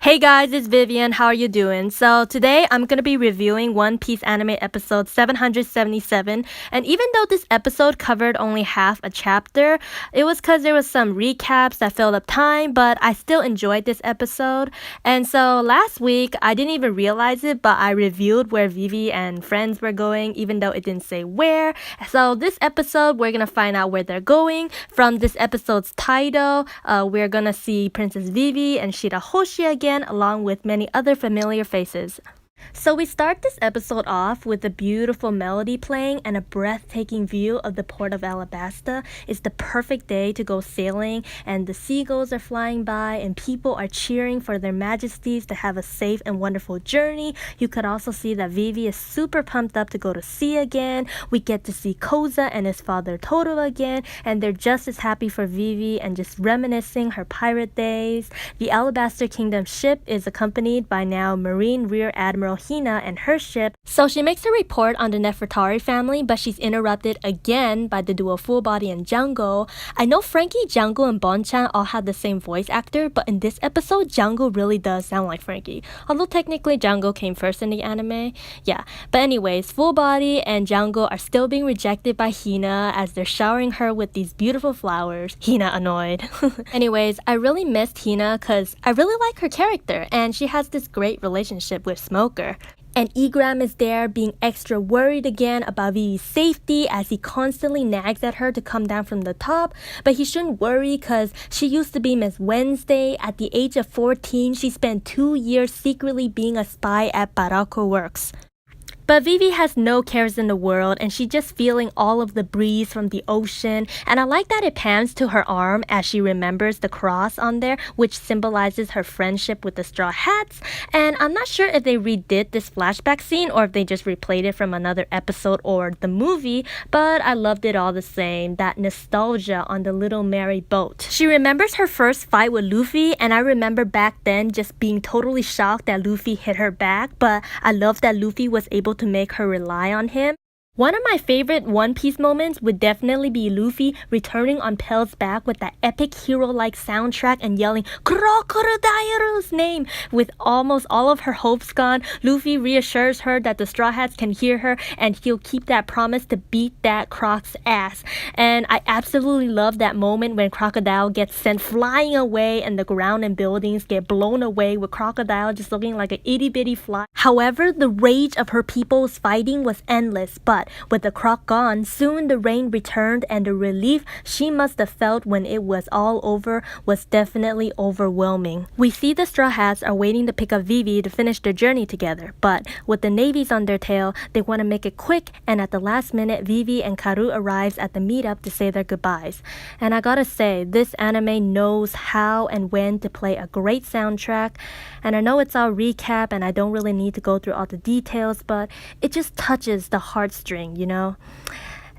Hey guys, it's Vivian. How are you doing? So today I'm going to be reviewing One Piece anime episode 777. And even though this episode covered only half a chapter, it was because there was some recaps that filled up time, but I still enjoyed this episode. And so last week, I didn't even realize it, but I reviewed where Vivi and friends were going, even though it didn't say where. So this episode, we're going to find out where they're going. From this episode's title, we're going to see Princess Vivi and Shirahoshi again, along with many other familiar faces. So we start this episode off with a beautiful melody playing and a breathtaking view of the port of Alabasta. It's the perfect day to go sailing, and the seagulls are flying by and people are cheering for their majesties to have a safe and wonderful journey. You could also see that Vivi is super pumped up to go to sea again. We get to see Koza and his father Toru again, and they're just as happy for Vivi and just reminiscing her pirate days. The Alabaster Kingdom ship is accompanied by now Marine Rear Admiral Hina and her ship. So she makes a report on the Nefertari family, but she's interrupted again by the duo Full Body and Django. I know Frankie, Django, and Bonchan all had the same voice actor, but in this episode, Django really does sound like Frankie. Although technically Django came first in the anime. Yeah, but anyways, Full Body and Django are still being rejected by Hina as they're showering her with these beautiful flowers. Hina annoyed. Anyways, I really missed Hina because I really like her character, and she has this great relationship with Smoker. And Igram is there being extra worried again about Vivi's safety as he constantly nags at her to come down from the top. But he shouldn't worry because she used to be Miss Wednesday. At the age of 14, she spent 2 years secretly being a spy at Barako Works. But Vivi has no cares in the world, and she's just feeling all of the breeze from the ocean. And I like that it pans to her arm as she remembers the cross on there, which symbolizes her friendship with the Straw Hats. And I'm not sure if they redid this flashback scene or if they just replayed it from another episode or the movie, but I loved it all the same. That nostalgia on the Little Mary boat. She remembers her first fight with Luffy, and I remember back then just being totally shocked that Luffy hit her back, but I love that Luffy was able to make her rely on him. One of my favorite One Piece moments would definitely be Luffy returning on Pell's back with that epic hero-like soundtrack and yelling Crocodile's name. With almost all of her hopes gone, Luffy reassures her that the Straw Hats can hear her and he'll keep that promise to beat that Croc's ass. And I absolutely love that moment when Crocodile gets sent flying away and the ground and buildings get blown away with Crocodile just looking like an itty-bitty fly. However, the rage of her people's fighting was endless, but with the Croc gone, soon the rain returned, and the relief she must have felt when it was all over was definitely overwhelming. We see the Straw Hats are waiting to pick up Vivi to finish their journey together, but with the navies on their tail, they want to make it quick, and at the last minute, Vivi and Karu arrives at the meetup to say their goodbyes. And I gotta say, this anime knows how and when to play a great soundtrack, and I know it's all recap and I don't really need to go through all the details, but it just touches the heartstrings, you know?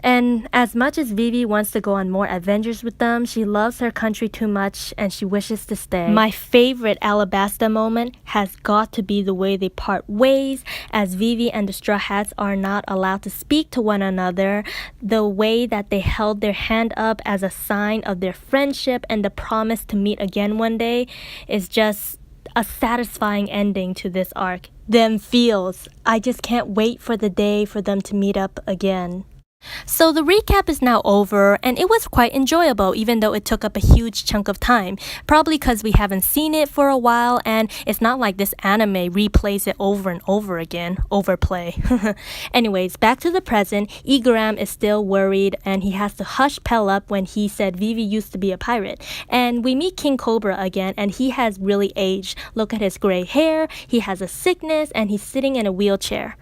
And as much as Vivi wants to go on more adventures with them, she loves her country too much and she wishes to stay. My favorite Alabasta moment has got to be the way they part ways, as Vivi and the Straw Hats are not allowed to speak to one another. The way that they held their hand up as a sign of their friendship and the promise to meet again one day is just a satisfying ending to this arc. Them feels. I just can't wait for the day for them to meet up again. So the recap is now over, and it was quite enjoyable even though it took up a huge chunk of time. Probably because we haven't seen it for a while, and it's not like this anime replays it over and over again. Overplay. Anyways, back to the present. Igram is still worried and he has to hush Pell up when he said Vivi used to be a pirate. And we meet King Cobra again, and he has really aged. Look at his gray hair, he has a sickness, and he's sitting in a wheelchair.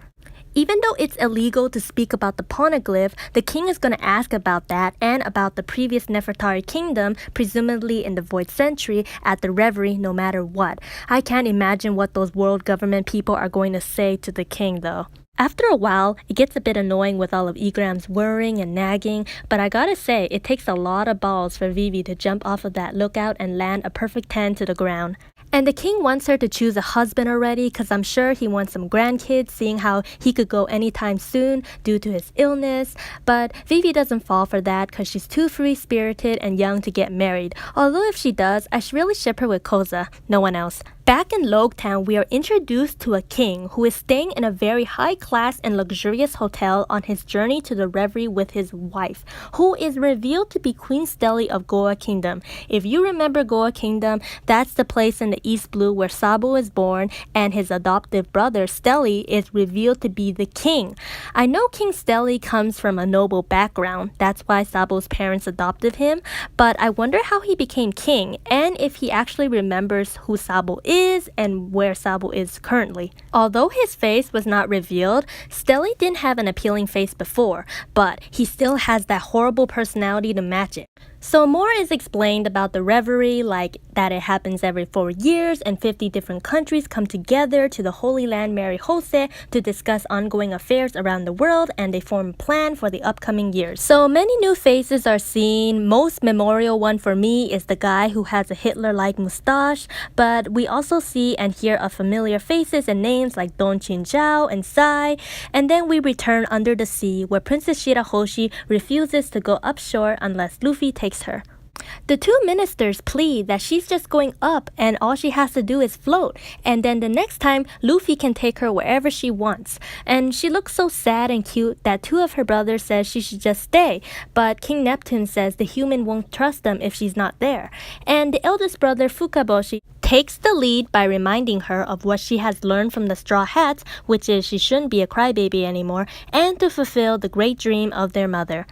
Even though it's illegal to speak about the poneglyph, the king is going to ask about that and about the previous Nefertari kingdom, presumably in the Void Century, at the Reverie no matter what. I can't imagine what those world government people are going to say to the king though. After a while, it gets a bit annoying with all of Igram's worrying and nagging, but I gotta say, it takes a lot of balls for Vivi to jump off of that lookout and land a perfect 10 to the ground. And the king wants her to choose a husband already because I'm sure he wants some grandkids, seeing how he could go anytime soon due to his illness. But Vivi doesn't fall for that because she's too free-spirited and young to get married. Although if she does, I should really ship her with Koza. No one else. Back in Logtown, we are introduced to a king who is staying in a very high-class and luxurious hotel on his journey to the Reverie with his wife, who is revealed to be Queen Stelly of Goa Kingdom. If you remember Goa Kingdom, that's the place in the East Blue where Sabo is born, and his adoptive brother Stelly is revealed to be the king. I know King Stelly comes from a noble background, that's why Sabo's parents adopted him, but I wonder how he became king, and if he actually remembers who Sabo is and where Sabo is currently. Although his face was not revealed, Stelly didn't have an appealing face before, but he still has that horrible personality to match it. So more is explained about the Reverie, like that it happens every 4 years and 50 different countries come together to the Holy Land Mary Jose to discuss ongoing affairs around the world, and they form a plan for the upcoming years. So many new faces are seen. Most memorial one for me is the guy who has a Hitler-like mustache, but we also see and hear of familiar faces and names like Don Chin Zhao and Sai, and then we return under the sea where Princess Shirahoshi refuses to go upshore unless Luffy takes her. The two ministers plead that she's just going up and all she has to do is float, and then the next time Luffy can take her wherever she wants. And she looks so sad and cute that two of her brothers says she should just stay, but King Neptune says the human won't trust them if she's not there. And the eldest brother Fukaboshi takes the lead by reminding her of what she has learned from the Straw Hats, which is she shouldn't be a crybaby anymore, and to fulfill the great dream of their mother.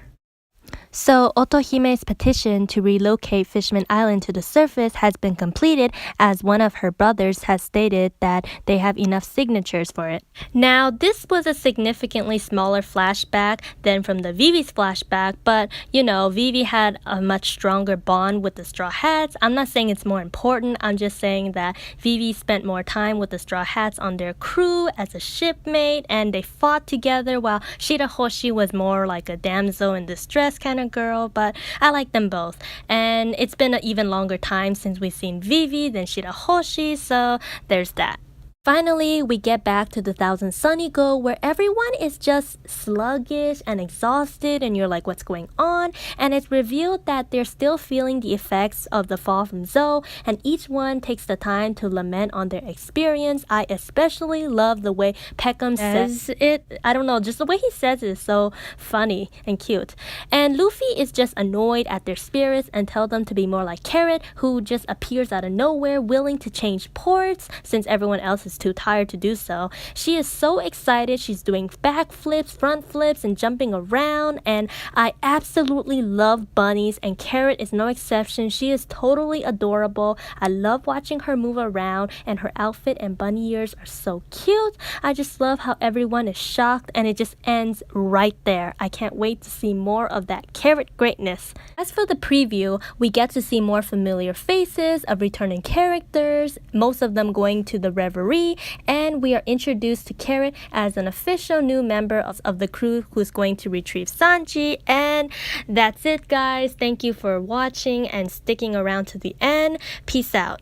So Otohime's petition to relocate Fishman Island to the surface has been completed, as one of her brothers has stated that they have enough signatures for it. Now, this was a significantly smaller flashback than from the Vivi's flashback, but you know, Vivi had a much stronger bond with the Straw Hats. I'm not saying it's more important, I'm just saying that Vivi spent more time with the Straw Hats on their crew as a shipmate, and they fought together, while Shirahoshi was more like a damsel in distress kind of girl, but I like them both. And it's been an even longer time since we've seen Vivi than Shirahoshi, so there's that. Finally, we get back to the Thousand Sun Eagle, where everyone is just sluggish and exhausted, and you're like, what's going on? And it's revealed that they're still feeling the effects of the fall from Zou, and each one takes the time to lament on their experience. I especially love the way Peckham says it. I don't know, just the way he says it is so funny and cute. And Luffy is just annoyed at their spirits and tell them to be more like Carrot, who just appears out of nowhere, willing to change ports since everyone else is too tired to do so. She is so excited. She's doing backflips, front flips, and jumping around, and I absolutely love bunnies, and Carrot is no exception. She is totally adorable. I love watching her move around, and her outfit and bunny ears are so cute. I just love how everyone is shocked, and it just ends right there. I can't wait to see more of that Carrot greatness. As for the preview, we get to see more familiar faces of returning characters, most of them going to the Reverie, and we are introduced to Carrot as an official new member of the crew who's going to retrieve Sanji. And that's it, guys. Thank you for watching and sticking around to the end. Peace out.